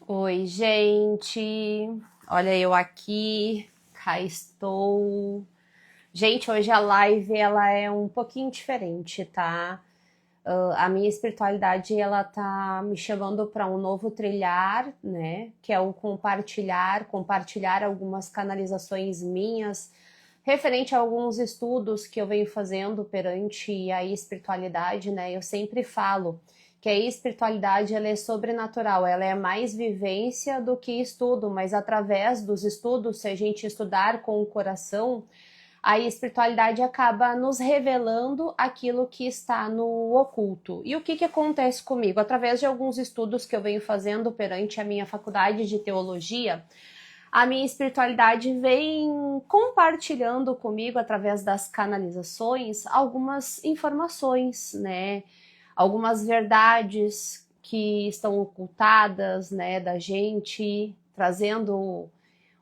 Oi, gente. Olha eu aqui, cá estou. Gente, hoje a live ela é um pouquinho diferente, tá? A minha espiritualidade ela tá me chamando para um novo trilhar, né? Que é o compartilhar algumas canalizações minhas referente a alguns estudos que eu venho fazendo perante a espiritualidade, né? Eu sempre falo que a espiritualidade ela é sobrenatural, ela é mais vivência do que estudo, mas através dos estudos, se a gente estudar com o coração, a espiritualidade acaba nos revelando aquilo que está no oculto. E o que acontece comigo? Através de alguns estudos que eu venho fazendo perante a minha faculdade de teologia, a minha espiritualidade vem compartilhando comigo, através das canalizações, algumas informações, né? Algumas verdades que estão ocultadas, né, da gente, trazendo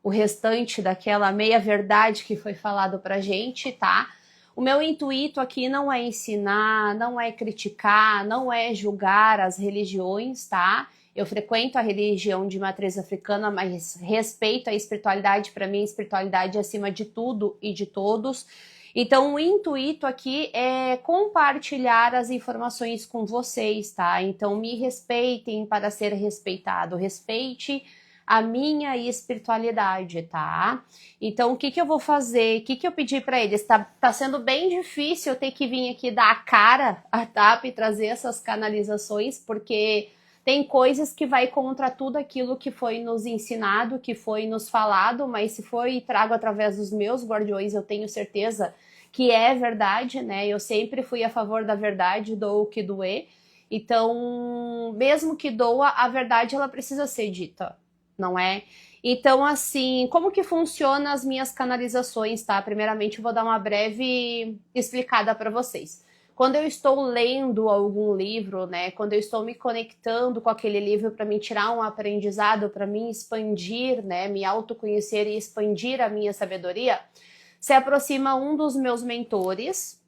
o restante daquela meia verdade que foi falado pra gente, tá? O meu intuito aqui não é ensinar, não é criticar, não é julgar as religiões, tá? Eu frequento a religião de matriz africana, mas respeito a espiritualidade. Para mim, a espiritualidade é acima de tudo e de todos. Então, o intuito aqui é compartilhar as informações com vocês, tá? Então, me respeitem para ser respeitado. Respeite a minha espiritualidade, tá? Então, o que eu vou fazer? O que eu pedi para eles? Tá sendo bem difícil eu ter que vir aqui dar a cara a tapa e trazer essas canalizações, porque tem coisas que vai contra tudo aquilo que foi nos ensinado, que foi nos falado, mas se for e trago através dos meus guardiões, eu tenho certeza que é verdade, né? Eu sempre fui a favor da verdade, dou o que doer. Então, mesmo que doa, a verdade ela precisa ser dita, não é? Então, assim, como que funciona as minhas canalizações, tá? Primeiramente, eu vou dar uma breve explicada para vocês. Quando eu estou lendo algum livro, né, quando eu estou me conectando com aquele livro para me tirar um aprendizado, para me expandir, né, me autoconhecer e expandir a minha sabedoria, se aproxima um dos meus mentores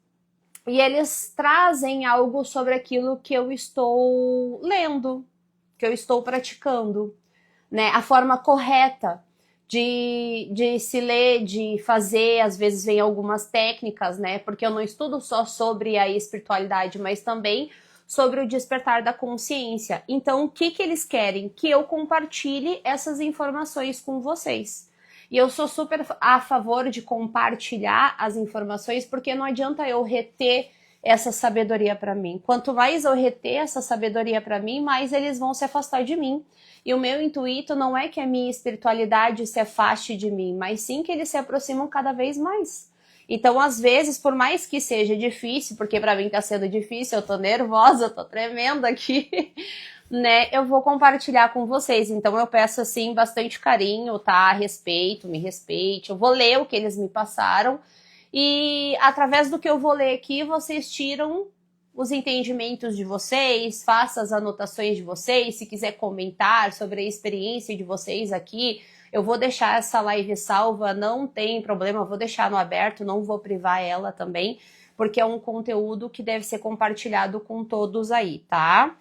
e eles trazem algo sobre aquilo que eu estou lendo, que eu estou praticando, né, a forma correta de se ler, de fazer. Às vezes vem algumas técnicas, né, porque eu não estudo só sobre a espiritualidade, mas também sobre o despertar da consciência. Então, o que eles querem? Que eu compartilhe essas informações com vocês. E eu sou super a favor de compartilhar as informações, porque não adianta eu reter essa sabedoria para mim. Quanto mais eu reter essa sabedoria para mim, mais eles vão se afastar de mim. E o meu intuito não é que a minha espiritualidade se afaste de mim, mas sim que eles se aproximam cada vez mais. Então, às vezes, por mais que seja difícil, porque para mim tá sendo difícil, eu tô nervosa, eu tô tremendo aqui, né? Eu vou compartilhar com vocês. Então, eu peço assim bastante carinho, tá? Respeito, me respeite. Eu vou ler o que eles me passaram e através do que eu vou ler aqui, vocês tiram os entendimentos de vocês, faça as anotações de vocês, se quiser comentar sobre a experiência de vocês aqui, eu vou deixar essa live salva, não tem problema, eu vou deixar no aberto, não vou privar ela também, porque é um conteúdo que deve ser compartilhado com todos aí, tá?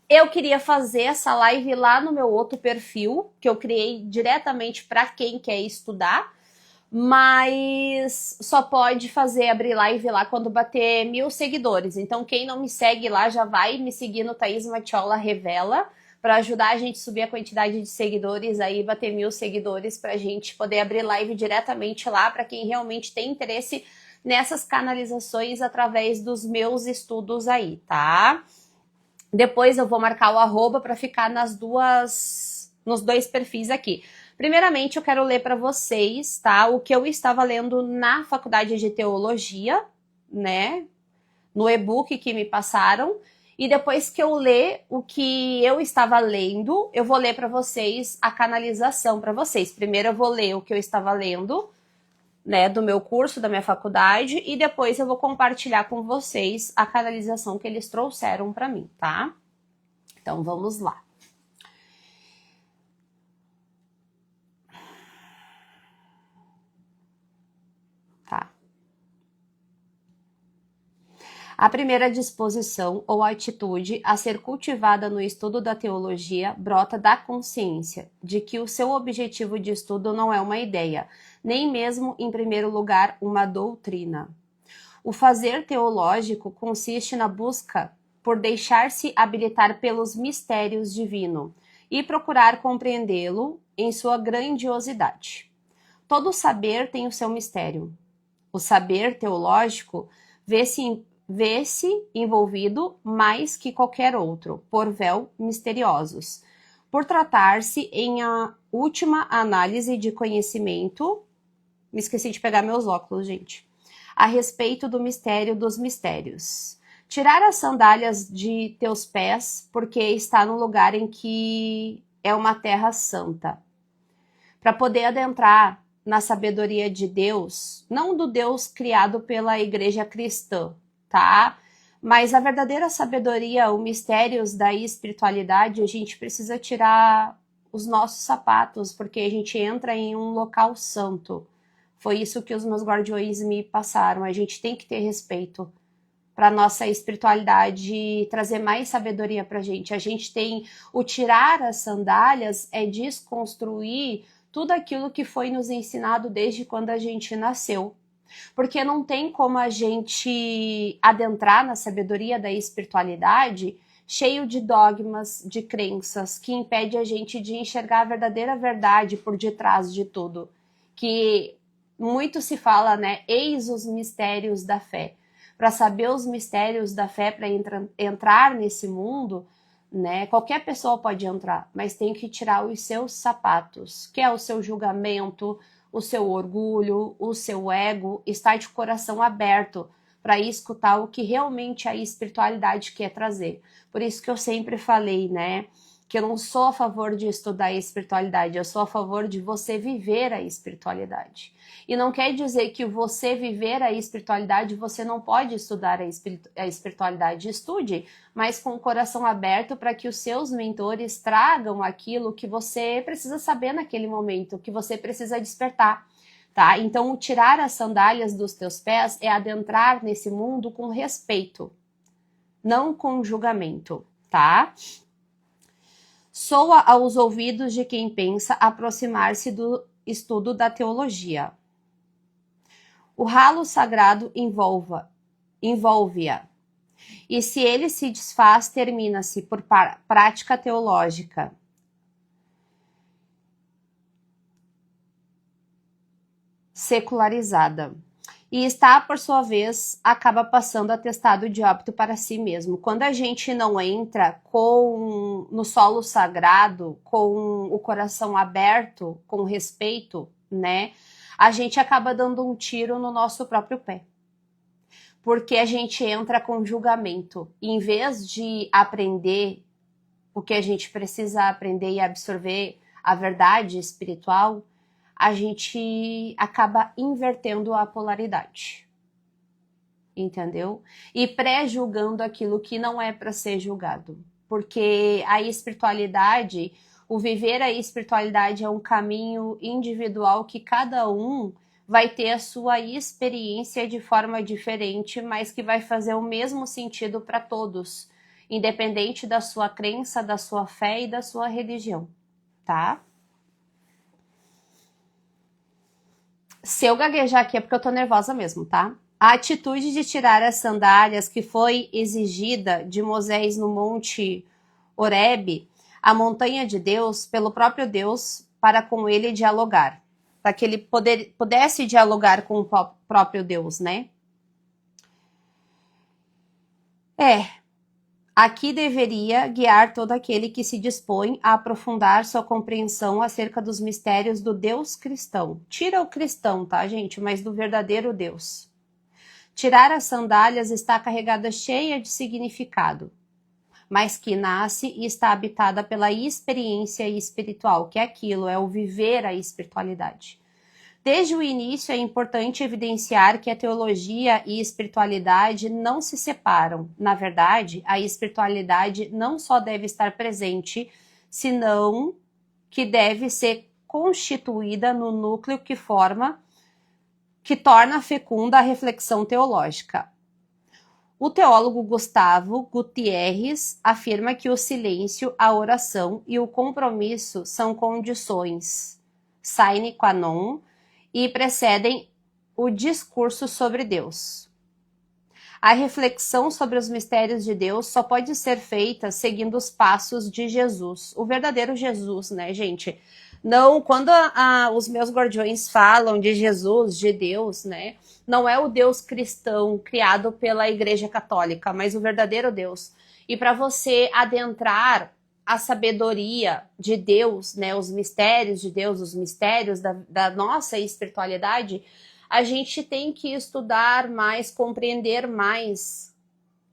Eu queria fazer essa live lá no meu outro perfil, que eu criei diretamente para quem quer estudar, mas só pode abrir live lá quando bater 1.000 seguidores. Então, quem não me segue lá já vai me seguir no Thaís Matiola Revela, para ajudar a gente a subir a quantidade de seguidores aí, bater 1.000 seguidores, para a gente poder abrir live diretamente lá, para quem realmente tem interesse nessas canalizações através dos meus estudos aí, tá? Depois eu vou marcar o arroba para ficar nos dois perfis aqui. Primeiramente, eu quero ler para vocês, tá? O que eu estava lendo na faculdade de teologia, né? No e-book que me passaram. E depois que eu ler o que eu estava lendo, eu vou ler para vocês a canalização para vocês. Primeiro eu vou ler o que eu estava lendo, né, do meu curso, da minha faculdade, e depois eu vou compartilhar com vocês a canalização que eles trouxeram para mim, tá? Então vamos lá. Tá. A primeira disposição ou atitude a ser cultivada no estudo da teologia brota da consciência de que o seu objetivo de estudo não é uma ideia, nem mesmo, em primeiro lugar, uma doutrina. O fazer teológico consiste na busca por deixar-se habilitar pelos mistérios divinos e procurar compreendê-lo em sua grandiosidade. Todo saber tem o seu mistério. O saber teológico vê-se envolvido mais que qualquer outro por véu misteriosos, por tratar-se em a última análise de conhecimento, me esqueci de pegar meus óculos, gente, a respeito do mistério dos mistérios. Tirar as sandálias de teus pés, porque está no lugar em que é uma terra santa. Para poder adentrar na sabedoria de Deus, não do Deus criado pela igreja cristã, tá? Mas a verdadeira sabedoria, os mistérios da espiritualidade, a gente precisa tirar os nossos sapatos, porque a gente entra em um local santo. Foi isso que os meus guardiões me passaram. A gente tem que ter respeito para nossa espiritualidade, trazer mais sabedoria para a gente. A gente tem o tirar as sandálias, é desconstruir tudo aquilo que foi nos ensinado desde quando a gente nasceu. Porque não tem como a gente adentrar na sabedoria da espiritualidade cheio de dogmas, de crenças, que impede a gente de enxergar a verdadeira verdade por detrás de tudo. Que muito se fala, né? Eis os mistérios da fé. Para saber os mistérios da fé, para entrar nesse mundo, né? Qualquer pessoa pode entrar, mas tem que tirar os seus sapatos, que é o seu julgamento, o seu orgulho, o seu ego, estar de coração aberto para escutar o que realmente a espiritualidade quer trazer. Por isso que eu sempre falei, né? Que eu não sou a favor de estudar a espiritualidade, eu sou a favor de você viver a espiritualidade. E não quer dizer que você viver a espiritualidade, você não pode estudar a espiritualidade. Estude, mas com o coração aberto para que os seus mentores tragam aquilo que você precisa saber naquele momento, que você precisa despertar, tá? Então, tirar as sandálias dos teus pés é adentrar nesse mundo com respeito, não com julgamento, tá? Soa aos ouvidos de quem pensa aproximar-se do estudo da teologia. O ralo sagrado envolve-a. E se ele se desfaz, termina-se por prática teológica. Secularizada. E está, por sua vez, acaba passando atestado de óbito para si mesmo. Quando a gente não entra no solo sagrado, com o coração aberto, com respeito, né? A gente acaba dando um tiro no nosso próprio pé. Porque a gente entra com julgamento. E em vez de aprender o que a gente precisa aprender e absorver a verdade espiritual, a gente acaba invertendo a polaridade. Entendeu? E pré-julgando aquilo que não é para ser julgado. Porque a espiritualidade, o viver a espiritualidade é um caminho individual que cada um vai ter a sua experiência de forma diferente, mas que vai fazer o mesmo sentido para todos, independente da sua crença, da sua fé e da sua religião, tá? Se eu gaguejar aqui é porque eu tô nervosa mesmo, tá? A atitude de tirar as sandálias que foi exigida de Moisés no Monte Horebe, a montanha de Deus, pelo próprio Deus, para com ele dialogar. Para que ele pudesse dialogar com o próprio Deus, né? Aqui deveria guiar todo aquele que se dispõe a aprofundar sua compreensão acerca dos mistérios do Deus cristão. Tira o cristão, tá, gente? Mas do verdadeiro Deus. Tirar as sandálias está carregada cheia de significado, mas que nasce e está habitada pela experiência espiritual, que é aquilo, é o viver a espiritualidade. Desde o início é importante evidenciar que a teologia e a espiritualidade não se separam. Na verdade, a espiritualidade não só deve estar presente, senão que deve ser constituída no núcleo que torna fecunda a reflexão teológica. O teólogo Gustavo Gutierrez afirma que o silêncio, a oração e o compromisso são condições sine qua non e precedem o discurso sobre Deus. A reflexão sobre os mistérios de Deus só pode ser feita seguindo os passos de Jesus, o verdadeiro Jesus, né, gente? Não, quando os meus guardiões falam de Jesus, de Deus, né, não é o Deus cristão criado pela Igreja Católica, mas o verdadeiro Deus. E para você adentrar a sabedoria de Deus, né, os mistérios de Deus, os mistérios da nossa espiritualidade, a gente tem que estudar mais, compreender mais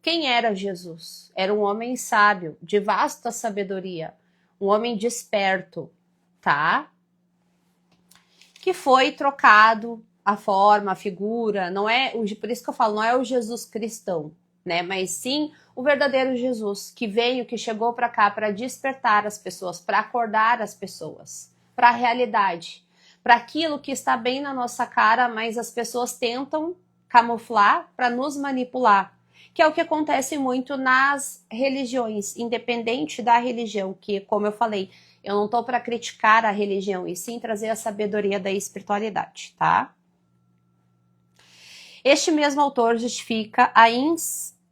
quem era Jesus. Era um homem sábio, de vasta sabedoria, um homem desperto, tá? Que foi trocado a forma, a figura, não é, por isso que eu falo, não é o Jesus cristão, né? Mas sim o verdadeiro Jesus, que veio, que chegou para cá para despertar as pessoas, para acordar as pessoas, para a realidade, para aquilo que está bem na nossa cara, mas as pessoas tentam camuflar para nos manipular, que é o que acontece muito nas religiões, independente da religião, que, como eu falei, eu não estou para criticar a religião, e sim trazer a sabedoria da espiritualidade, tá? Este mesmo autor justifica a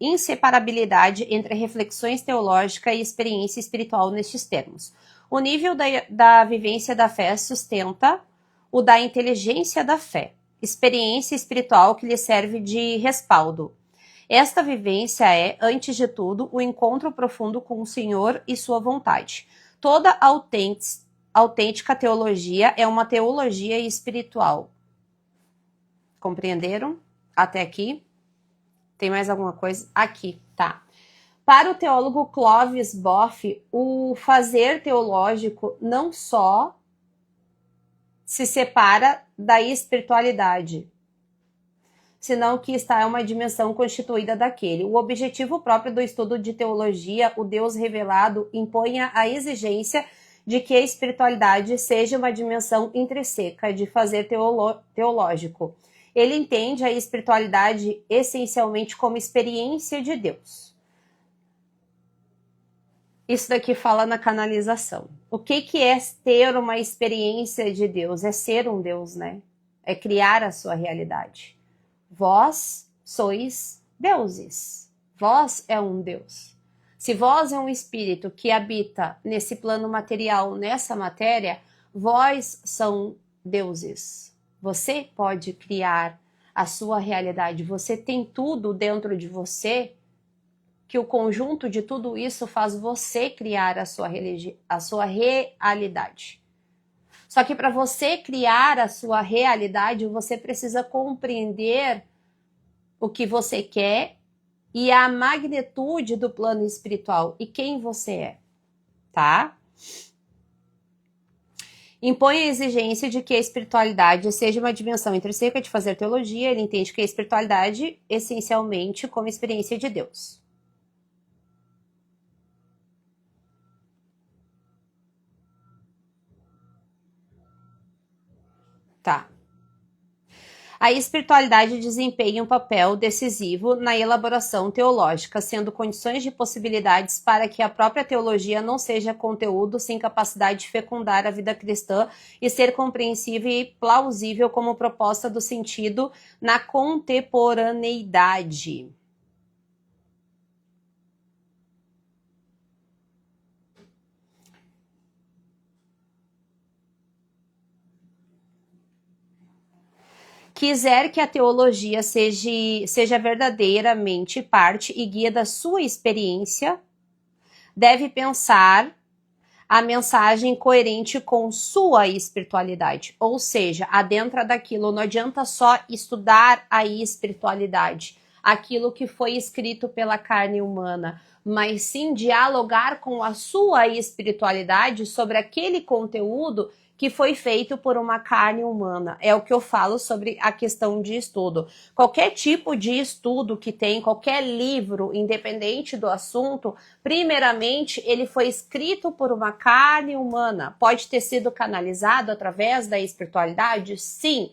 inseparabilidade entre reflexões teológicas e experiência espiritual nestes termos. O nível da vivência da fé sustenta o da inteligência da fé, experiência espiritual que lhe serve de respaldo. Esta vivência é, antes de tudo, o encontro profundo com o Senhor e sua vontade. Toda autêntica teologia é uma teologia espiritual. Compreenderam? Até aqui? Tem mais alguma coisa? Aqui, tá. Para o teólogo Clovis Boff, o fazer teológico não só se separa da espiritualidade, senão que está em uma dimensão constituída daquele. O objetivo próprio do estudo de teologia, o Deus revelado, impõe a exigência de que a espiritualidade seja uma dimensão intrínseca de fazer teológico. Ele entende a espiritualidade essencialmente como experiência de Deus. Isso daqui fala na canalização. O que é ter uma experiência de Deus? É ser um Deus, né? É criar a sua realidade. Vós sois deuses. Vós é um Deus. Se vós é um espírito que habita nesse plano material, nessa matéria, vós são deuses. Você pode criar a sua realidade. Você tem tudo dentro de você, que o conjunto de tudo isso faz você criar a sua realidade. Só que para você criar a sua realidade, você precisa compreender o que você quer e a magnitude do plano espiritual e quem você é, tá? Impõe a exigência de que a espiritualidade seja uma dimensão intrínseca de fazer teologia. Ele entende que a espiritualidade essencialmente como experiência de Deus. Tá. A espiritualidade desempenha um papel decisivo na elaboração teológica, sendo condições de possibilidades para que a própria teologia não seja conteúdo sem capacidade de fecundar a vida cristã e ser compreensível e plausível como proposta do sentido na contemporaneidade. Quiser que a teologia seja verdadeiramente parte e guia da sua experiência, deve pensar a mensagem coerente com sua espiritualidade, ou seja, adentra daquilo. Não adianta só estudar a espiritualidade, aquilo que foi escrito pela carne humana, mas sim dialogar com a sua espiritualidade sobre aquele conteúdo que foi feito por uma carne humana. É o que eu falo sobre a questão de estudo. Qualquer tipo de estudo que tem, qualquer livro, independente do assunto, primeiramente, ele foi escrito por uma carne humana. Pode ter sido canalizado através da espiritualidade? Sim.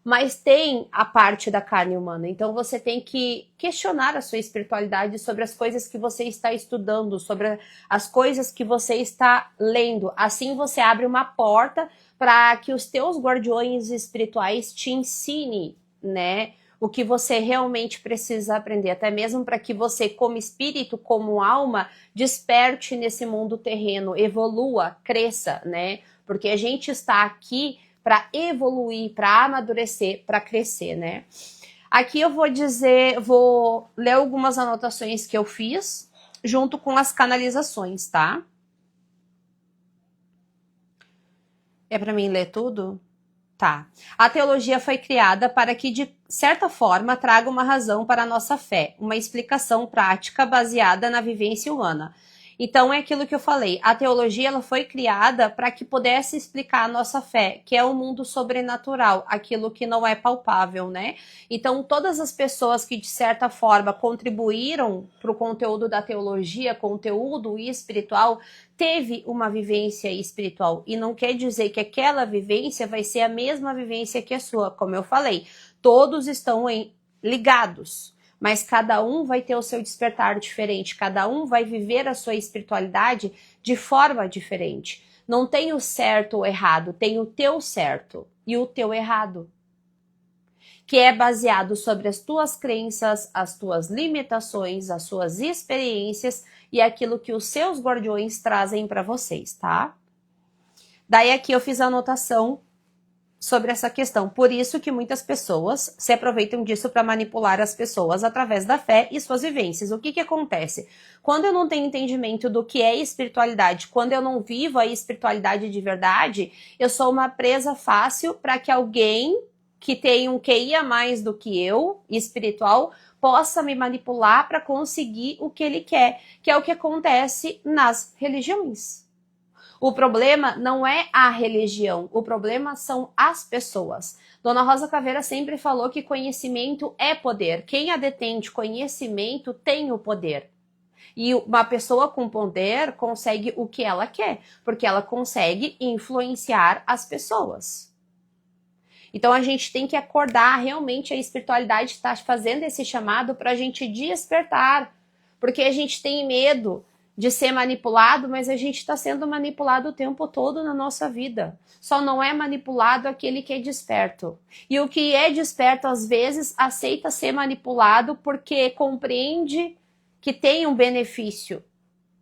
mas tem a parte da carne humana. Então você tem que questionar a sua espiritualidade sobre as coisas que você está estudando, sobre as coisas que você está lendo. Assim você abre uma porta para que os teus guardiões espirituais te ensinem, né, o que você realmente precisa aprender, até mesmo para que você, como espírito, como alma, desperte nesse mundo terreno, evolua, cresça, né? Porque a gente está aqui para evoluir, para amadurecer, para crescer, né? Aqui eu vou ler algumas anotações que eu fiz junto com as canalizações, tá? É para mim ler tudo? Tá. A teologia foi criada para que, de certa forma, traga uma razão para a nossa fé, uma explicação prática baseada na vivência humana. Então, é aquilo que eu falei. A teologia ela foi criada para que pudesse explicar a nossa fé, que é o mundo sobrenatural, aquilo que não é palpável, né? Então, todas as pessoas que, de certa forma, contribuíram para o conteúdo da teologia, conteúdo espiritual, teve uma vivência espiritual. E não quer dizer que aquela vivência vai ser a mesma vivência que a sua. Como eu falei, todos estão ligados, mas cada um vai ter o seu despertar diferente, cada um vai viver a sua espiritualidade de forma diferente. Não tem o certo ou errado, tem o teu certo e o teu errado, que é baseado sobre as tuas crenças, as tuas limitações, as suas experiências e aquilo que os seus guardiões trazem para vocês, tá? Daí aqui eu fiz a anotação sobre essa questão. Por isso que muitas pessoas se aproveitam disso para manipular as pessoas através da fé e suas vivências. O que que acontece? Quando eu não tenho entendimento do que é espiritualidade, quando eu não vivo a espiritualidade de verdade, eu sou uma presa fácil para que alguém que tem um QI a mais do que eu, espiritual, possa me manipular para conseguir o que ele quer, que é o que acontece nas religiões. O problema não é a religião, o problema são as pessoas. Dona Rosa Caveira sempre falou que conhecimento é poder. Quem a detém de conhecimento tem o poder. E uma pessoa com poder consegue o que ela quer, porque ela consegue influenciar as pessoas. Então a gente tem que acordar, realmente a espiritualidade está fazendo esse chamado para a gente despertar, porque a gente tem medo de ser manipulado, mas a gente está sendo manipulado o tempo todo na nossa vida. Só não é manipulado aquele que é desperto. E o que é desperto, às vezes, aceita ser manipulado porque compreende que tem um benefício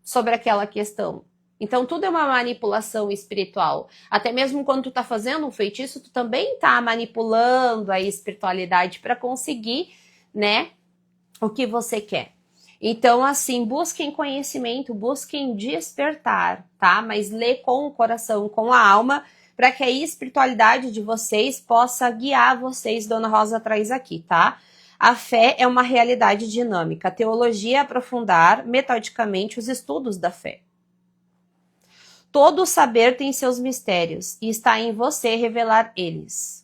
sobre aquela questão. Então, tudo é uma manipulação espiritual. Até mesmo quando tu tá fazendo um feitiço, tu também tá manipulando a espiritualidade para conseguir, né, o que você quer. Então, assim, busquem conhecimento, busquem despertar, tá? Mas lê com o coração, com a alma, para que a espiritualidade de vocês possa guiar vocês, Dona Rosa traz aqui, tá? A fé é uma realidade dinâmica. A teologia é aprofundar metodicamente os estudos da fé. Todo saber tem seus mistérios e está em você revelar eles.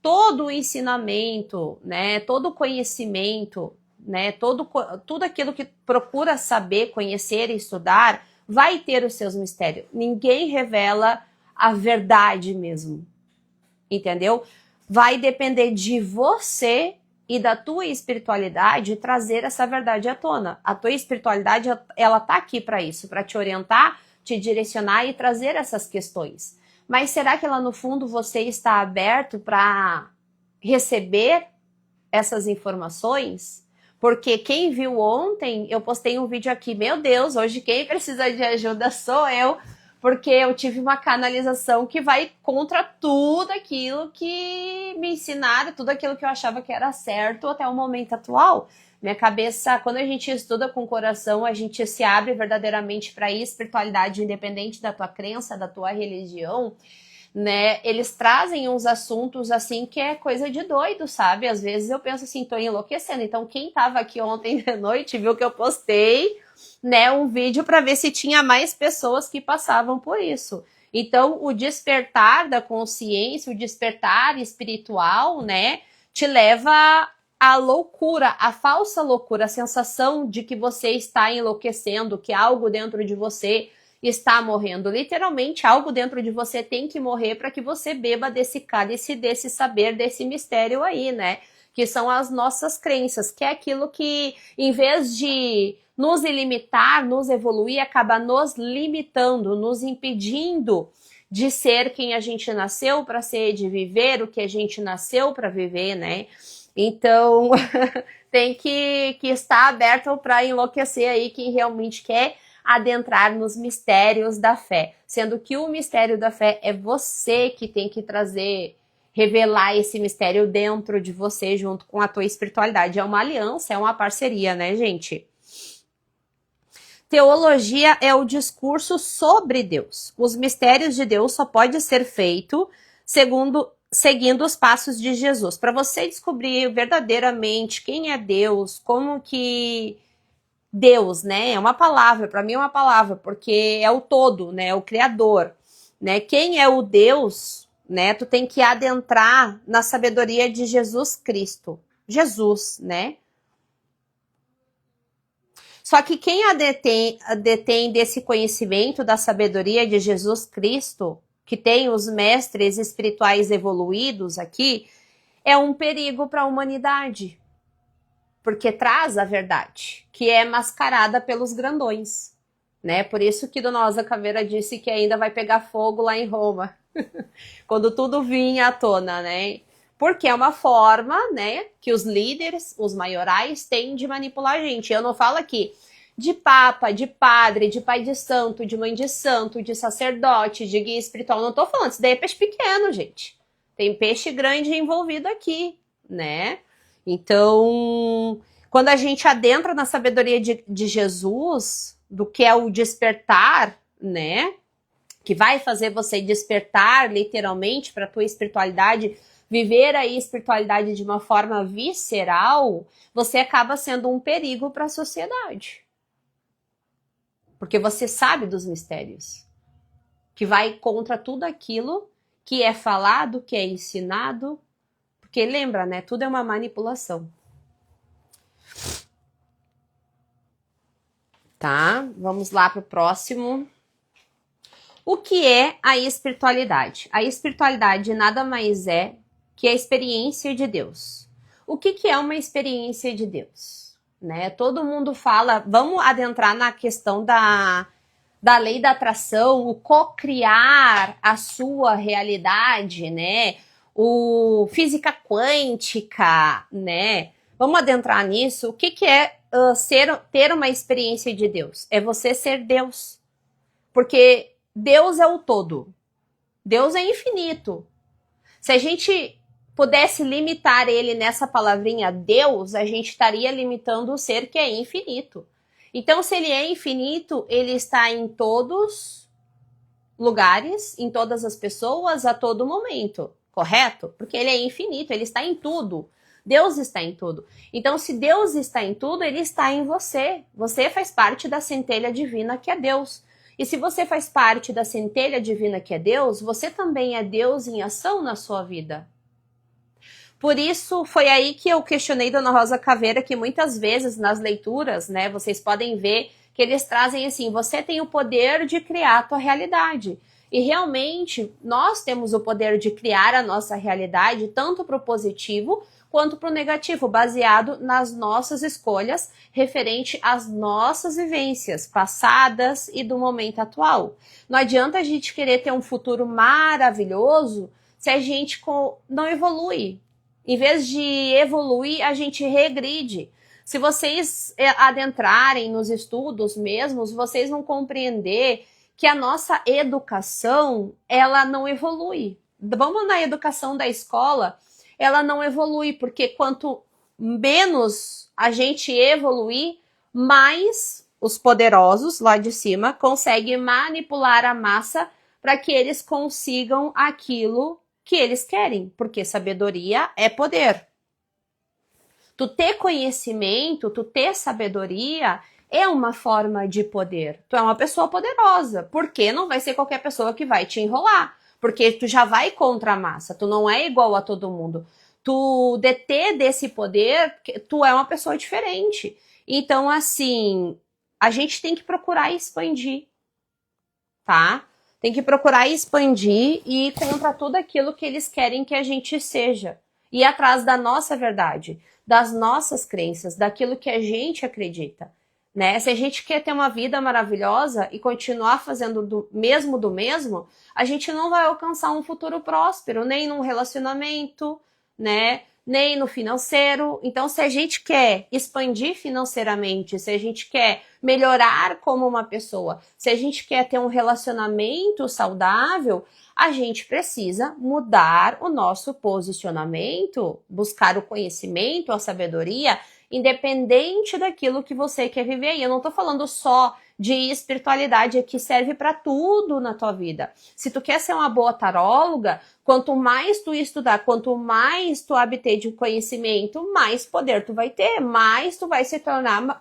Todo o ensinamento, né, todo conhecimento, né, tudo aquilo que procura saber, conhecer e estudar, vai ter os seus mistérios. Ninguém revela a verdade mesmo, entendeu? Vai depender de você e da tua espiritualidade trazer essa verdade à tona. A tua espiritualidade, ela tá aqui para isso, para te orientar, te direcionar e trazer essas questões. Mas será que lá no fundo você está aberto para receber essas informações? Porque quem viu ontem, eu postei um vídeo aqui, meu Deus, hoje quem precisa de ajuda sou eu, porque eu tive uma canalização que vai contra tudo aquilo que me ensinaram, tudo aquilo que eu achava que era certo até o momento atual. Minha cabeça, quando a gente estuda com o coração, a gente se abre verdadeiramente para a espiritualidade, independente da tua crença, da tua religião, né? Eles trazem uns assuntos assim que é coisa de doido, sabe? Às vezes eu penso assim, tô enlouquecendo. Então quem tava aqui ontem de noite viu que eu postei, né, um vídeo para ver se tinha mais pessoas que passavam por isso. Então o despertar da consciência, o despertar espiritual, né, te leva à loucura, à falsa loucura, a sensação de que você está enlouquecendo, que algo dentro de você está morrendo. Literalmente, algo dentro de você tem que morrer para que você beba desse cálice, desse saber, desse mistério aí, né? Que são as nossas crenças, que é aquilo que, em vez de nos ilimitar, nos evoluir, acaba nos limitando, nos impedindo de ser quem a gente nasceu para ser, de viver o que a gente nasceu para viver, né? Então, tem que estar aberto para enlouquecer aí quem realmente quer adentrar nos mistérios da fé, sendo que o mistério da fé é você que tem que trazer, revelar esse mistério dentro de você junto com a tua espiritualidade. É uma aliança, é uma parceria, né, gente? Teologia é o discurso sobre Deus. Os mistérios de Deus só pode ser feito seguindo os passos de Jesus. Para você descobrir verdadeiramente quem é Deus, como que Deus, né? É uma palavra, para mim é uma palavra, porque é o todo, né? É o Criador, né? Quem é o Deus, né? Tu tem que adentrar na sabedoria de Jesus Cristo. Jesus, né? Só que quem a detém desse conhecimento da sabedoria de Jesus Cristo, que tem os mestres espirituais evoluídos aqui, é um perigo para a humanidade. Porque traz a verdade, que é mascarada pelos grandões, né? Por isso que Dona Rosa Caveira disse que ainda vai pegar fogo lá em Roma, quando tudo vinha à tona, né? Porque é uma forma, né, que os líderes, os maiorais, têm de manipular a gente. Eu não falo aqui de papa, de padre, de pai de santo, de mãe de santo, de sacerdote, de guia espiritual. Não tô falando, isso daí é peixe pequeno, gente. Tem peixe grande envolvido aqui, né? Então, quando a gente adentra na sabedoria de Jesus, do que é o despertar, né? Que vai fazer você despertar literalmente para a tua espiritualidade, viver a espiritualidade de uma forma visceral, você acaba sendo um perigo para a sociedade. Porque você sabe dos mistérios, que vai contra tudo aquilo que é falado, que é ensinado, porque lembra, né? Tudo é uma manipulação. Tá? Vamos lá para o próximo. O que é a espiritualidade? A espiritualidade nada mais é que a experiência de Deus. O que é uma experiência de Deus? Né? Todo mundo fala, vamos adentrar na questão da lei da atração, o co-criar a sua realidade, né? O física quântica, né? Vamos adentrar nisso. O que é ter uma experiência de Deus? É você ser Deus. Porque Deus é o todo. Deus é infinito. Se a gente pudesse limitar ele nessa palavrinha Deus, a gente estaria limitando o ser que é infinito. Então, se ele é infinito, ele está em todos lugares, em todas as pessoas, a todo momento, correto? Porque ele é infinito, ele está em tudo. Deus está em tudo. Então, se Deus está em tudo, ele está em você. Você faz parte da centelha divina que é Deus. E se você faz parte da centelha divina que é Deus, você também é Deus em ação na sua vida. Por isso, foi aí que eu questionei Dona Rosa Caveira, que muitas vezes nas leituras, né, vocês podem ver que eles trazem assim, você tem o poder de criar a tua realidade. E realmente, nós temos o poder de criar a nossa realidade, tanto para o positivo quanto para o negativo, baseado nas nossas escolhas, referente às nossas vivências passadas e do momento atual. Não adianta a gente querer ter um futuro maravilhoso se a gente não evolui. Em vez de evoluir, a gente regride. Se vocês adentrarem nos estudos mesmos, vocês vão compreender que a nossa educação, ela não evolui. Vamos na educação da escola, ela não evolui, porque quanto menos a gente evoluir, mais os poderosos lá de cima conseguem manipular a massa para que eles consigam aquilo que eles querem, porque sabedoria é poder. Tu ter conhecimento, tu ter sabedoria é uma forma de poder. Tu é uma pessoa poderosa, porque não vai ser qualquer pessoa que vai te enrolar, porque tu já vai contra a massa, tu não é igual a todo mundo. Tu deter desse poder, tu é uma pessoa diferente. Então, assim, a gente tem que procurar expandir. tá? Tem que procurar expandir e ir contra tudo aquilo que eles querem que a gente seja. Ir atrás da nossa verdade, das nossas crenças, daquilo que a gente acredita. Né? Se a gente quer ter uma vida maravilhosa e continuar fazendo do mesmo, a gente não vai alcançar um futuro próspero, nem num relacionamento, né? Nem no financeiro. Então, se a gente quer expandir financeiramente, se a gente quer melhorar como uma pessoa, se a gente quer ter um relacionamento saudável, a gente precisa mudar o nosso posicionamento, buscar o conhecimento, a sabedoria, independente daquilo que você quer viver. E eu não tô falando só de espiritualidade, que serve para tudo na tua vida. Se tu quer ser uma boa taróloga, quanto mais tu estudar, quanto mais tu obter de conhecimento, mais poder tu vai ter, mais tu vai se tornar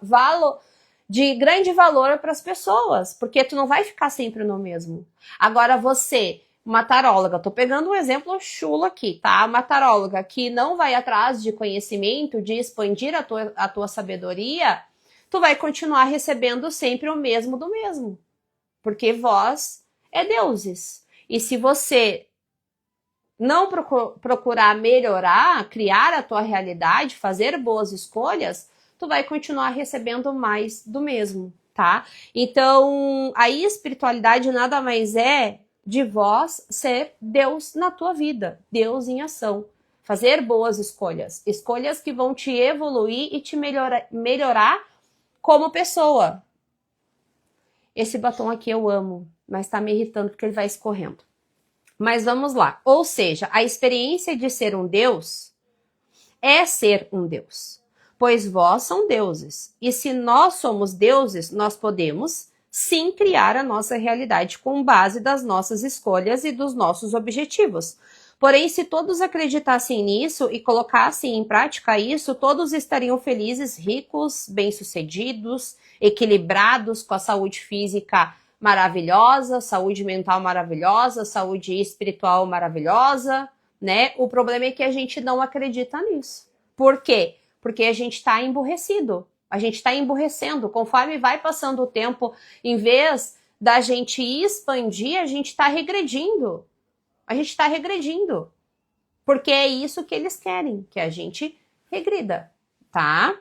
de grande valor para as pessoas, porque tu não vai ficar sempre no mesmo. Agora você, uma taróloga, tô pegando um exemplo chulo aqui, tá? Uma taróloga que não vai atrás de conhecimento, de expandir a tua sabedoria, tu vai continuar recebendo sempre o mesmo do mesmo. Porque vós é deuses. E se você não procurar melhorar, criar a tua realidade, fazer boas escolhas, tu vai continuar recebendo mais do mesmo, tá? Então, a espiritualidade nada mais é de vós ser Deus na tua vida, Deus em ação. Fazer boas escolhas, escolhas que vão te evoluir e te melhorar como pessoa. Esse batom aqui eu amo, mas tá me irritando porque ele vai escorrendo. Mas vamos lá. Ou seja, a experiência de ser um Deus é ser um Deus. Pois vós são deuses. E se nós somos deuses, nós podemos sim criar a nossa realidade com base das nossas escolhas e dos nossos objetivos. Porém, se todos acreditassem nisso e colocassem em prática isso, todos estariam felizes, ricos, bem-sucedidos, equilibrados, com a saúde física maravilhosa, saúde mental maravilhosa, saúde espiritual maravilhosa, né? O problema é que a gente não acredita nisso. Por quê? Porque a gente está emburrecido. A gente está emburrecendo. Conforme vai passando o tempo, em vez da gente expandir, a gente está regredindo. A gente está regredindo. Porque é isso que eles querem, que a gente regrida, tá?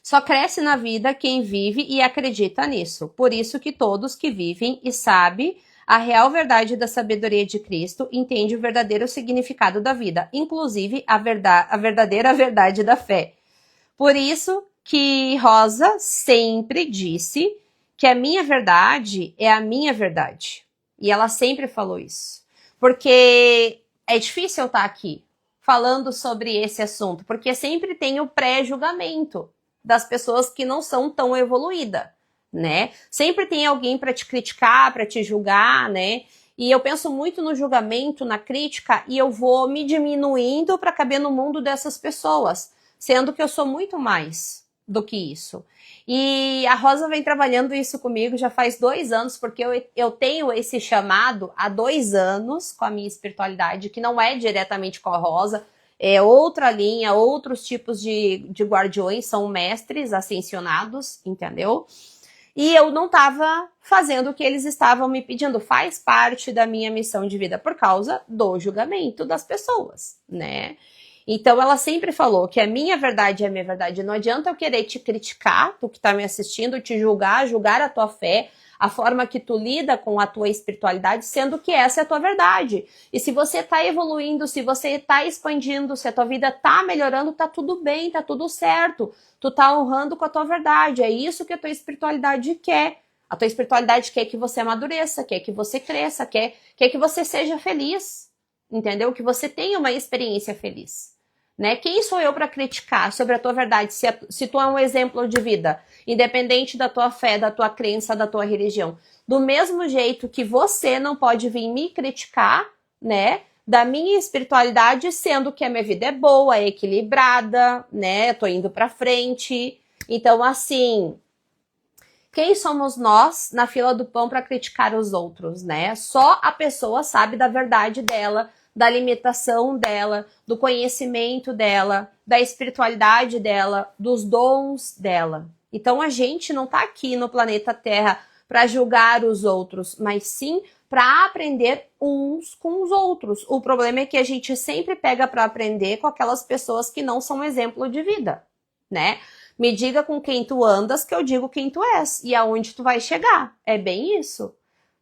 Só cresce na vida quem vive e acredita nisso. Por isso que todos que vivem e sabem a real verdade da sabedoria de Cristo entende o verdadeiro significado da vida, inclusive a verdadeira verdade da fé. Por isso que Rosa sempre disse que a minha verdade é a minha verdade. E ela sempre falou isso. Porque é difícil eu estar aqui falando sobre esse assunto, porque sempre tem o pré-julgamento das pessoas que não são tão evoluídas, né? Sempre tem alguém para te criticar, para te julgar, né? E eu penso muito no julgamento, na crítica, e eu vou me diminuindo para caber no mundo dessas pessoas, sendo que eu sou muito mais do que isso. E a Rosa vem trabalhando isso comigo já faz 2 anos, porque eu tenho esse chamado há 2 anos com a minha espiritualidade, que não é diretamente com a Rosa, é outra linha, outros tipos de guardiões, são mestres ascensionados, entendeu? E eu não estava fazendo o que eles estavam me pedindo, faz parte da minha missão de vida, por causa do julgamento das pessoas, né? Então ela sempre falou que a minha verdade é a minha verdade. Não adianta eu querer te criticar, tu que tá me assistindo, te julgar a tua fé, a forma que tu lida com a tua espiritualidade, sendo que essa é a tua verdade. E se você tá evoluindo, se você tá expandindo, se a tua vida tá melhorando, tá tudo bem, tá tudo certo. Tu tá honrando com a tua verdade. É isso que a tua espiritualidade quer. A tua espiritualidade quer que você amadureça, quer que você cresça, quer que você seja feliz. Entendeu? Que você tenha uma experiência feliz. Né? Quem sou eu para criticar sobre a tua verdade, se tu é um exemplo de vida, independente da tua fé, da tua crença, da tua religião? Do mesmo jeito que você não pode vir me criticar, né, da minha espiritualidade, sendo que a minha vida é boa, é equilibrada, né, eu tô indo pra frente. Então, assim, quem somos nós na fila do pão para criticar os outros, né? Só a pessoa sabe da verdade dela, da limitação dela, do conhecimento dela, da espiritualidade dela, dos dons dela. Então a gente não tá aqui no planeta Terra para julgar os outros, mas sim para aprender uns com os outros. O problema é que a gente sempre pega para aprender com aquelas pessoas que não são exemplo de vida, né? Me diga com quem tu andas que eu digo quem tu és e aonde tu vai chegar. É bem isso,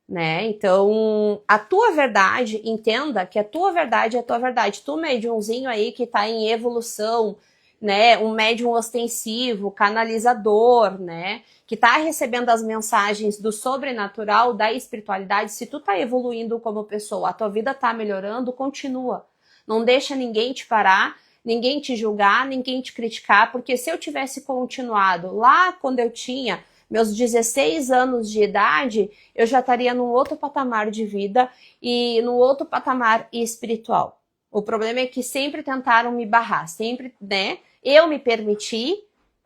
né? Então, a tua verdade, entenda que a tua verdade é a tua verdade. Tu, médiumzinho aí que tá em evolução, né? Um médium ostensivo, canalizador, né? Que tá recebendo as mensagens do sobrenatural, da espiritualidade. Se tu tá evoluindo como pessoa, a tua vida tá melhorando, continua. Não deixa ninguém te parar, ninguém te julgar, ninguém te criticar, porque se eu tivesse continuado lá quando eu tinha meus 16 anos de idade, eu já estaria num outro patamar de vida e num outro patamar espiritual. O problema é que sempre tentaram me barrar, sempre, né? Eu me permiti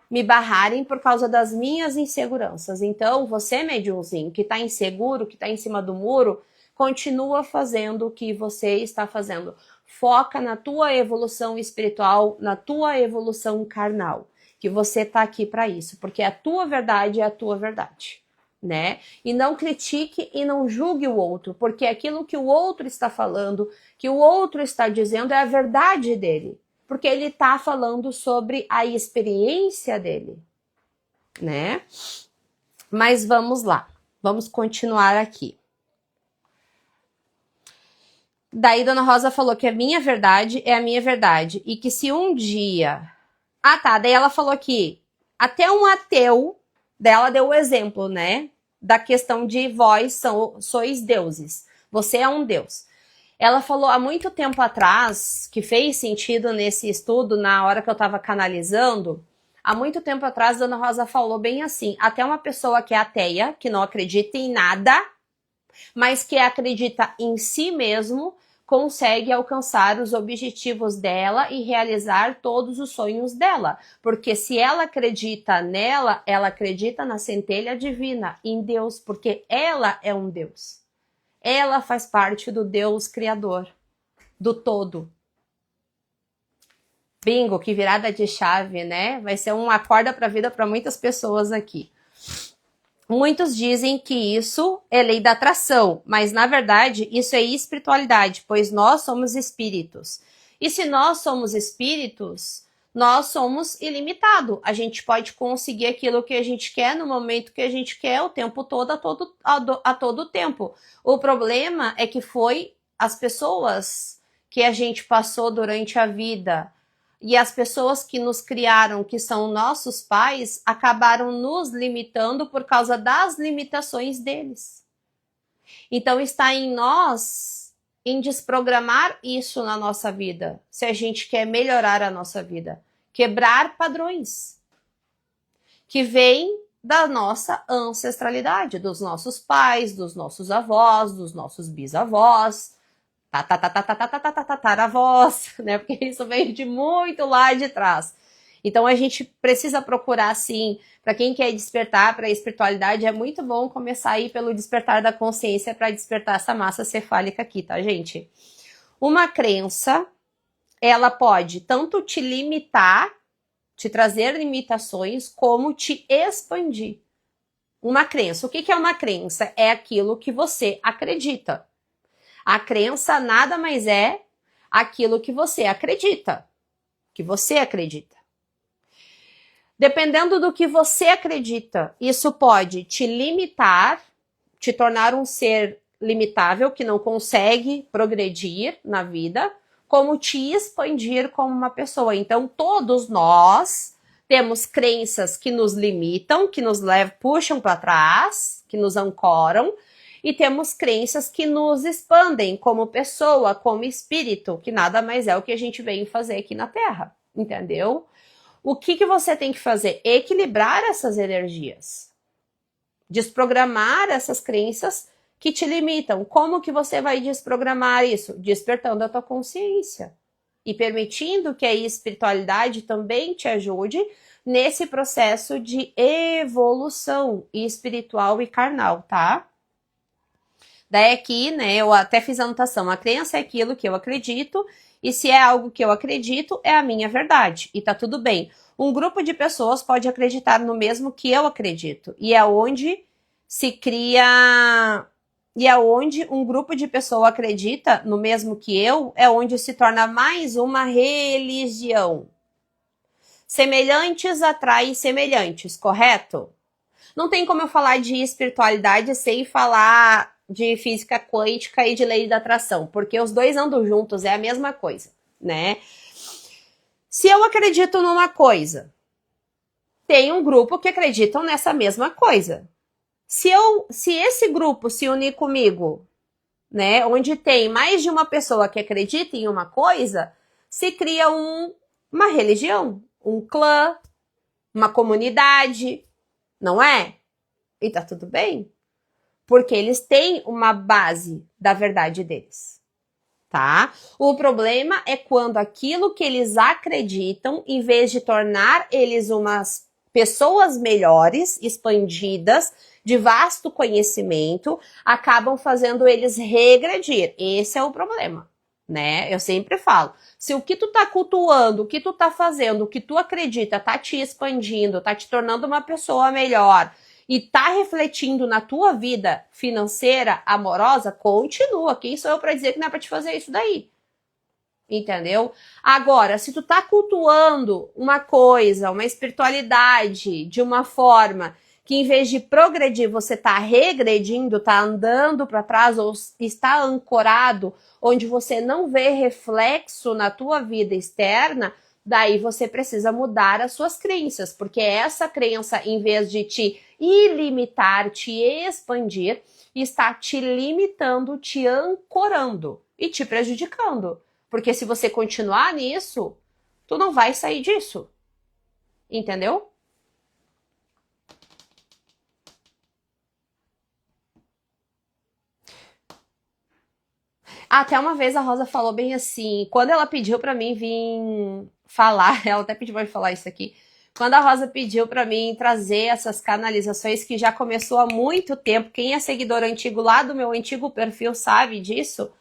me barrarem por causa das minhas inseguranças. Então, você, mediumzinho, que está inseguro, que está em cima do muro, continua fazendo o que você está fazendo. Foca na tua evolução espiritual, na tua evolução carnal, que você está aqui para isso, porque a tua verdade é a tua verdade, né? E não critique e não julgue o outro, porque aquilo que o outro está falando, que o outro está dizendo é a verdade dele, porque ele está falando sobre a experiência dele, né? Mas vamos lá, vamos continuar aqui. Daí Dona Rosa falou que a minha verdade é a minha verdade e que se um dia... Ah, tá, daí ela falou que até um ateu, daí ela deu o exemplo, né, da questão de vós sois deuses, você é um deus. Ela falou há muito tempo atrás, que fez sentido nesse estudo, na hora que eu estava canalizando, há muito tempo atrás, Dona Rosa falou bem assim, até uma pessoa que é ateia, que não acredita em nada, mas que acredita em si mesmo, consegue alcançar os objetivos dela e realizar todos os sonhos dela. Porque se ela acredita nela, ela acredita na centelha divina, em Deus, porque ela é um Deus. Ela faz parte do Deus Criador, do todo. Bingo, que virada de chave, né? Vai ser uma acorda para a vida para muitas pessoas aqui. Muitos dizem que isso é lei da atração, mas na verdade isso é espiritualidade, pois nós somos espíritos. E se nós somos espíritos, nós somos ilimitados. A gente pode conseguir aquilo que a gente quer no momento que a gente quer, o tempo todo, a todo tempo. O problema é que foi as pessoas que a gente passou durante a vida e as pessoas que nos criaram, que são nossos pais, acabaram nos limitando por causa das limitações deles. Então está em nós, em desprogramar isso na nossa vida, se a gente quer melhorar a nossa vida. Quebrar padrões que vêm da nossa ancestralidade, dos nossos pais, dos nossos avós, dos nossos bisavós, tataravós, né? Porque isso veio de muito lá de trás. Então a gente precisa procurar, sim, para quem quer despertar para a espiritualidade, é muito bom começar aí pelo despertar da consciência para despertar essa massa cefálica aqui, tá, gente? Uma crença, ela pode tanto te limitar, te trazer limitações, como te expandir. Uma crença, o que é uma crença? É aquilo que você acredita. A crença nada mais é aquilo que você acredita. Que você acredita. Dependendo do que você acredita, isso pode te limitar, te tornar um ser limitável, que não consegue progredir na vida, como te expandir como uma pessoa. Então, todos nós temos crenças que nos limitam, que nos levam, puxam para trás, que nos ancoram, e temos crenças que nos expandem como pessoa, como espírito, que nada mais é o que a gente veio fazer aqui na Terra, entendeu? O que você tem que fazer? Equilibrar essas energias. Desprogramar essas crenças que te limitam. Como que você vai desprogramar isso? Despertando a tua consciência. E permitindo que a espiritualidade também te ajude nesse processo de evolução espiritual e carnal, tá? Daí aqui, né, eu até fiz a anotação, a crença é aquilo que eu acredito, e se é algo que eu acredito, é a minha verdade, e tá tudo bem. Um grupo de pessoas pode acreditar no mesmo que eu acredito, e é onde se cria... E é onde um grupo de pessoas acredita no mesmo que eu, é onde se torna mais uma religião. Semelhantes atraem semelhantes, correto? Não tem como eu falar de espiritualidade sem falar de física quântica e de lei da atração, porque os dois andam juntos, é a mesma coisa, né? Se eu acredito numa coisa, tem um grupo que acreditam nessa mesma coisa. Se esse grupo se unir comigo, né, onde tem mais de uma pessoa que acredita em uma coisa, se cria uma religião, um clã, uma comunidade, não é? E tá tudo bem, porque eles têm uma base da verdade deles, tá? O problema é quando aquilo que eles acreditam, em vez de tornar eles umas pessoas melhores, expandidas, de vasto conhecimento, acabam fazendo eles regredir. Esse é o problema, né? Eu sempre falo, se o que tu tá cultuando, o que tu tá fazendo, o que tu acredita tá te expandindo, tá te tornando uma pessoa melhor e tá refletindo na tua vida financeira, amorosa, continua. Quem sou eu para dizer que não é para te fazer isso daí? Entendeu? Agora, se tu tá cultuando uma coisa, uma espiritualidade de uma forma que em vez de progredir, você tá regredindo, tá andando para trás ou está ancorado, onde você não vê reflexo na tua vida externa, daí você precisa mudar as suas crenças, porque essa crença, em vez de te ilimitar, te expandir, está te limitando, te ancorando e te prejudicando. Porque se você continuar nisso, tu não vai sair disso. Entendeu? Até uma vez a Rosa falou bem assim, quando ela pediu pra mim vir falar, ela até pediu pra eu falar isso aqui, quando a Rosa pediu pra mim trazer essas canalizações, que já começou há muito tempo, quem é seguidor antigo lá do meu antigo perfil sabe disso,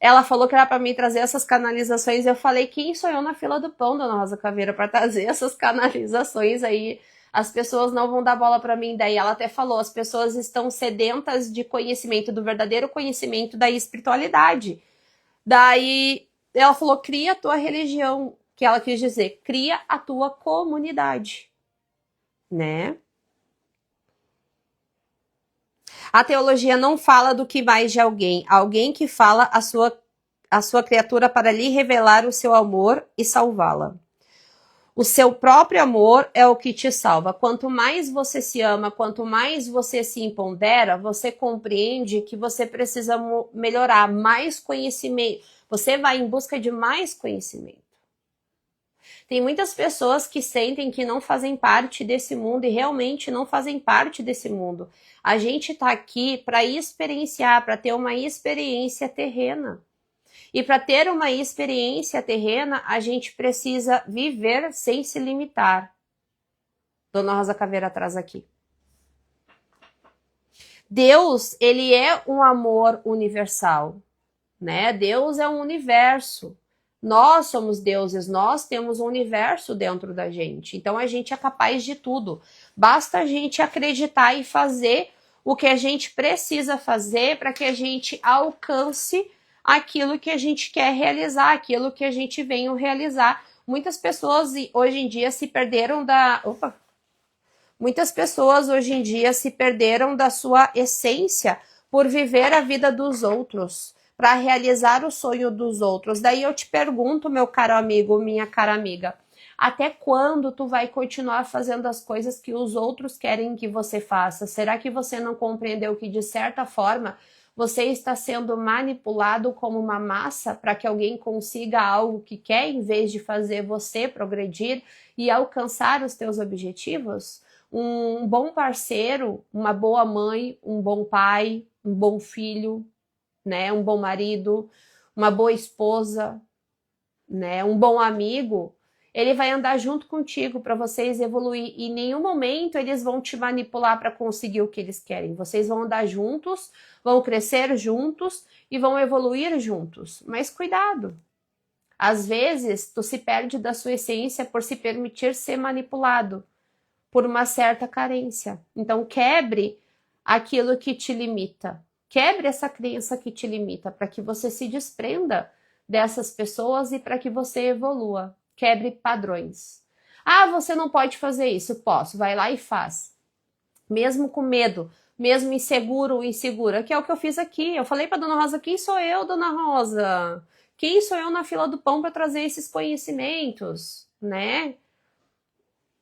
ela falou que era pra mim trazer essas canalizações. Eu falei, quem sou eu na fila do pão, dona Rosa Caveira, pra trazer essas canalizações aí? As pessoas não vão dar bola pra mim. Daí ela até falou, as pessoas estão sedentas de conhecimento, do verdadeiro conhecimento da espiritualidade. Daí ela falou, cria a tua religião, que ela quis dizer, cria a tua comunidade, né? A teologia não fala do que mais de alguém que fala a sua criatura para lhe revelar o seu amor e salvá-la. O seu próprio amor é o que te salva. Quanto mais você se ama, quanto mais você se empodera, você compreende que você precisa melhorar, mais conhecimento. Você vai em busca de mais conhecimento. Tem muitas pessoas que sentem que não fazem parte desse mundo e realmente não fazem parte desse mundo. A gente está aqui para experienciar, para ter uma experiência terrena. E para ter uma experiência terrena, a gente precisa viver sem se limitar. Dona Rosa Caveira atrás aqui. Deus, ele é um amor universal, né? Deus é um universo. Nós somos deuses, nós temos um universo dentro da gente. Então a gente é capaz de tudo. Basta a gente acreditar e fazer o que a gente precisa fazer para que a gente alcance aquilo que a gente quer realizar, aquilo que a gente veio realizar. Muitas pessoas hoje em dia se perderam da... Muitas pessoas hoje em dia se perderam da sua essência por viver a vida dos outros, para realizar o sonho dos outros. Daí eu te pergunto, meu caro amigo, minha cara amiga, até quando tu vai continuar fazendo as coisas que os outros querem que você faça? Será que você não compreendeu que, de certa forma, você está sendo manipulado como uma massa para que alguém consiga algo que quer, em vez de fazer você progredir e alcançar os teus objetivos? Um bom parceiro, uma boa mãe, um bom pai, um bom filho, né, um bom marido, uma boa esposa, né, um bom amigo, ele vai andar junto contigo para vocês evoluir. E em nenhum momento eles vão te manipular para conseguir o que eles querem. Vocês vão andar juntos, vão crescer juntos e vão evoluir juntos. Mas cuidado! Às vezes, tu se perde da sua essência por se permitir ser manipulado por uma certa carência. Então, quebre aquilo que te limita. Quebre essa crença que te limita, para que você se desprenda dessas pessoas e para que você evolua. Quebre padrões. Ah, você não pode fazer isso. Posso, vai lá e faz. Mesmo com medo, mesmo inseguro ou insegura, que é o que eu fiz aqui. Eu falei para Dona Rosa, quem sou eu, Dona Rosa? Quem sou eu na fila do pão para trazer esses conhecimentos, né?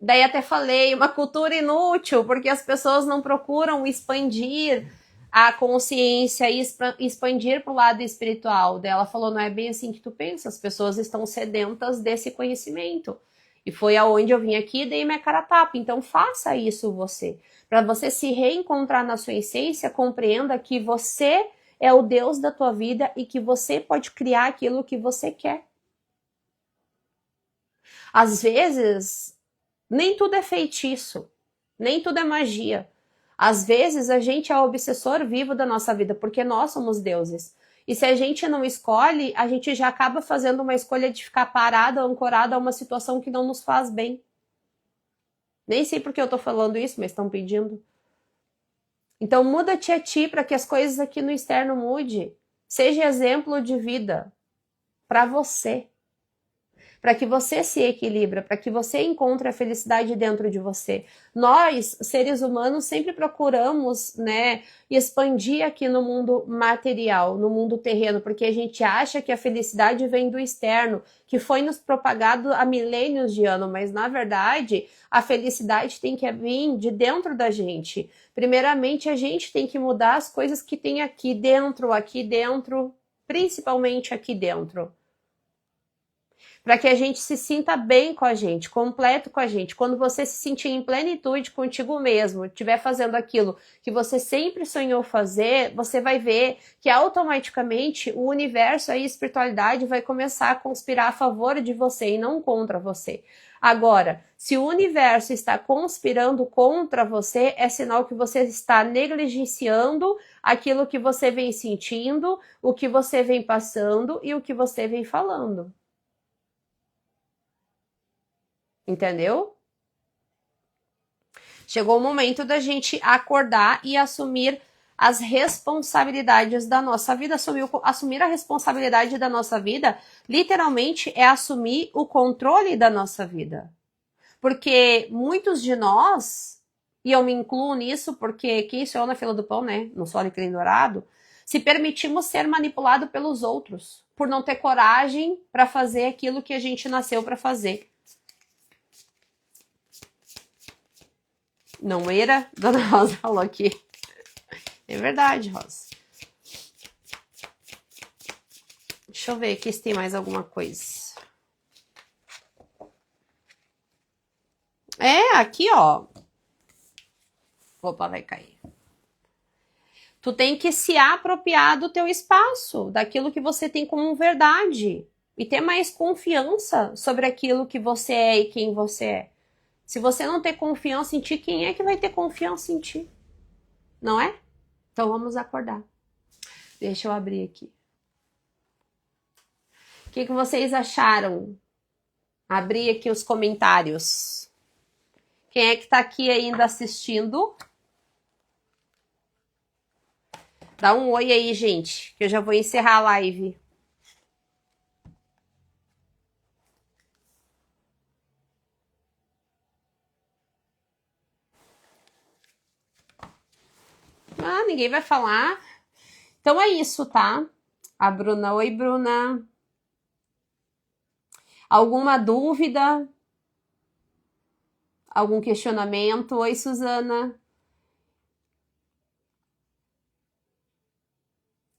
Daí até falei, uma cultura inútil, porque as pessoas não procuram expandir a consciência e expandir para o lado espiritual. Daí ela falou, não é bem assim que tu pensa, as pessoas estão sedentas desse conhecimento. E foi aonde eu vim aqui e dei minha cara a tapa. Então faça isso você. Para você se reencontrar na sua essência, compreenda que você é o Deus da tua vida e que você pode criar aquilo que você quer. Às vezes, nem tudo é feitiço, nem tudo é magia. Às vezes a gente é o obsessor vivo da nossa vida, porque nós somos deuses. E se a gente não escolhe, a gente já acaba fazendo uma escolha de ficar parada, ancorada a uma situação que não nos faz bem. Nem sei por que eu tô falando isso, mas estão pedindo. Então muda-te a ti para que as coisas aqui no externo mude. Seja exemplo de vida para você. Para que você se equilibre, para que você encontre a felicidade dentro de você. Nós, seres humanos, sempre procuramos, né, expandir aqui no mundo material, no mundo terreno, porque a gente acha que a felicidade vem do externo, que foi nos propagado há milênios de anos, mas na verdade a felicidade tem que vir de dentro da gente. Primeiramente, a gente tem que mudar as coisas que tem aqui dentro, principalmente aqui dentro. Para que a gente se sinta bem com a gente, completo com a gente. Quando você se sentir em plenitude contigo mesmo, estiver fazendo aquilo que você sempre sonhou fazer, você vai ver que automaticamente o universo e a espiritualidade vai começar a conspirar a favor de você e não contra você. Agora, se o universo está conspirando contra você, é sinal que você está negligenciando aquilo que você vem sentindo, o que você vem passando e o que você vem falando. Entendeu? Chegou o momento da gente acordar e assumir as responsabilidades da nossa vida. Assumir a responsabilidade da nossa vida, literalmente, é assumir o controle da nossa vida. Porque muitos de nós, e eu me incluo nisso, porque quem sou eu na fila do pão, né? Não sou alecrim dourado, se permitimos ser manipulado pelos outros, por não ter coragem para fazer aquilo que a gente nasceu para fazer. Não era? Dona Rosa falou aqui. É verdade, Rosa. Deixa eu ver aqui se tem mais alguma coisa. É, aqui, ó. Opa, vai cair. Tu tem que se apropriar do teu espaço, daquilo que você tem como verdade. E ter mais confiança sobre aquilo que você é e quem você é. Se você não ter confiança em ti, quem é que vai ter confiança em ti? Não é? Então vamos acordar. Deixa eu abrir aqui. O que vocês acharam? Abri aqui os comentários. Quem é que tá aqui ainda assistindo? Dá um oi aí, gente, que eu já vou encerrar a live. Ah, ninguém vai falar. Então é isso, tá? A Bruna, oi, Bruna. Alguma dúvida? Algum questionamento? Oi, Suzana.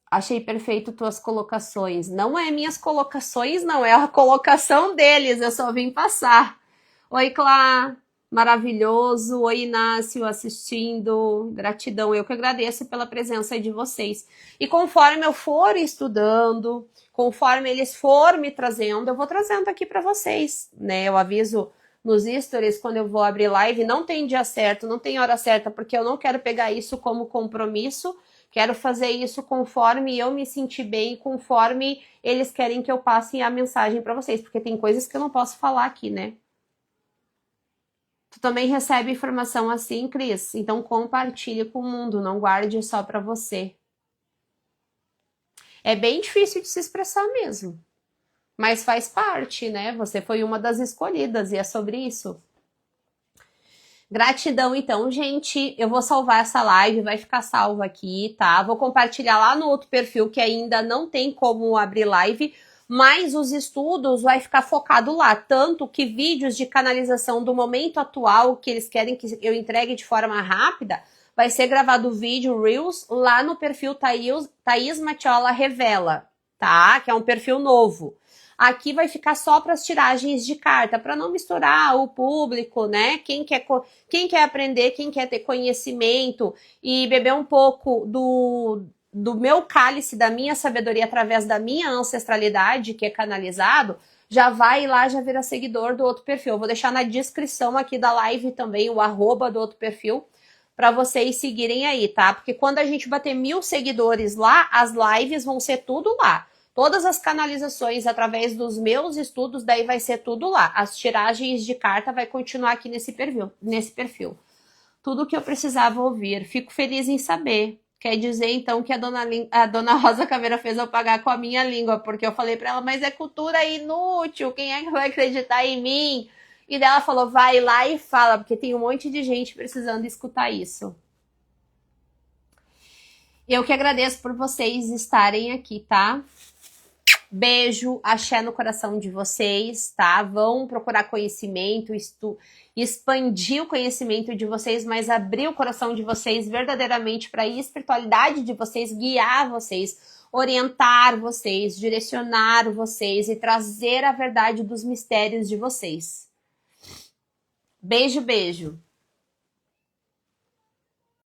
Achei perfeito tuas colocações. Não é minhas colocações, não. É a colocação deles. Eu só vim passar. Oi, Clá. Maravilhoso. Oi, Inácio, assistindo. Gratidão. Eu que agradeço pela presença de vocês. E conforme eu for estudando, conforme eles for me trazendo, eu vou trazendo aqui para vocês, né? Eu aviso nos stories quando eu vou abrir live. Não tem dia certo, não tem hora certa, porque eu não quero pegar isso como compromisso. Quero fazer isso conforme eu me sentir bem, conforme eles querem que eu passe a mensagem para vocês, porque tem coisas que eu não posso falar aqui, né? Tu também recebe informação assim, Cris? Então compartilhe com o mundo, não guarde só para você. É bem difícil de se expressar mesmo, mas faz parte, né? Você foi uma das escolhidas e é sobre isso. Gratidão, então, gente. Eu vou salvar essa live, vai ficar salva aqui, tá? Vou compartilhar lá no outro perfil que ainda não tem como abrir live, mas os estudos vai ficar focado lá. Tanto que vídeos de canalização do momento atual, que eles querem que eu entregue de forma rápida, vai ser gravado o vídeo Reels lá no perfil Thaís Matiola Revela, tá? Que é um perfil novo. Aqui vai ficar só para as tiragens de carta, para não misturar o público, né? Quem quer aprender, quem quer ter conhecimento e beber um pouco do meu cálice, da minha sabedoria através da minha ancestralidade, que é canalizado, já vai lá, já vira seguidor do outro perfil. Eu vou deixar na descrição aqui da live também o @ do outro perfil, para vocês seguirem aí, tá? Porque quando a gente bater 1000 seguidores lá, as lives vão ser tudo lá. Todas as canalizações através dos meus estudos, daí vai ser tudo lá. As tiragens de carta vai continuar aqui nesse perfil. Tudo que eu precisava ouvir. Fico feliz em saber. Quer dizer, então, que a dona Rosa Caveira fez eu pagar com a minha língua, porque eu falei para ela, mas é cultura inútil, quem é que vai acreditar em mim? E daí ela falou, vai lá e fala, porque tem um monte de gente precisando escutar isso. Eu que agradeço por vocês estarem aqui, tá? Beijo, axé no coração de vocês, tá? Vão procurar conhecimento, expandir o conhecimento de vocês, mas abrir o coração de vocês verdadeiramente para a espiritualidade de vocês, guiar vocês, orientar vocês, direcionar vocês e trazer a verdade dos mistérios de vocês. Beijo, beijo.